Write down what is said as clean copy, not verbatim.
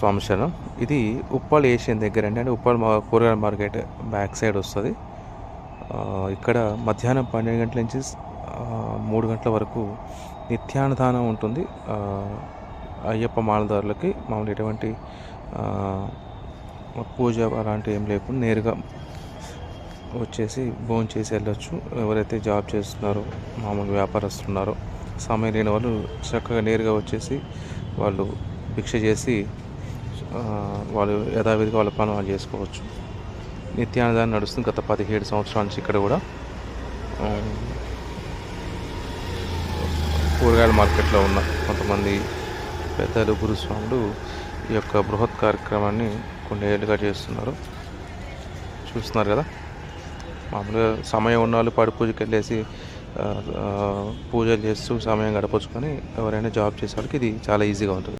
స్వామి శరణం. ఇది ఉప్పల్ ఏషియన్ దగ్గర అండి. అంటే ఉప్పల్ కూరగాయల మార్కెట్ బ్యాక్ సైడ్ వస్తుంది. ఇక్కడ మధ్యాహ్నం 12 గంటల నుంచి 3 గంటల వరకు నిత్యాన్నదానం ఉంటుంది. అయ్యప్ప మాలదారులకి మామూలు ఎటువంటి పూజ అలాంటివి ఏం లేకుండా నేరుగా వచ్చేసి భోజనం చేసి వెళ్ళొచ్చు. ఎవరైతే జాబ్ చేస్తున్నారో, మామూలు వ్యాపారస్తులు ఉన్నారో, సమయం లేని వాళ్ళు చక్కగా నేరుగా వచ్చేసి వాళ్ళు భిక్ష చేసి వాళ్ళు యథావిధిగా వాళ్ళ పని వాళ్ళు చేసుకోవచ్చు. నిత్యాన్నదానం నడుస్తుంది గత 17 సంవత్సరాల నుంచి. ఇక్కడ కూడా కూరగాయల మార్కెట్లో ఉన్న కొంతమంది పెద్దలు గురుస్వాములు ఈ యొక్క బృహత్ కార్యక్రమాన్ని కొన్ని ఏళ్ళుగా చేస్తున్నారు. చూస్తున్నారు కదా, మామూలుగా సమయం ఉన్న వాళ్ళు పడి పూజకి వెళ్ళేసి పూజలు చేస్తూ సమయం గడపొచ్చుకొని ఎవరైనా జాబ్ చేసే వాళ్ళకి ఇది చాలా ఈజీగా ఉంటుంది.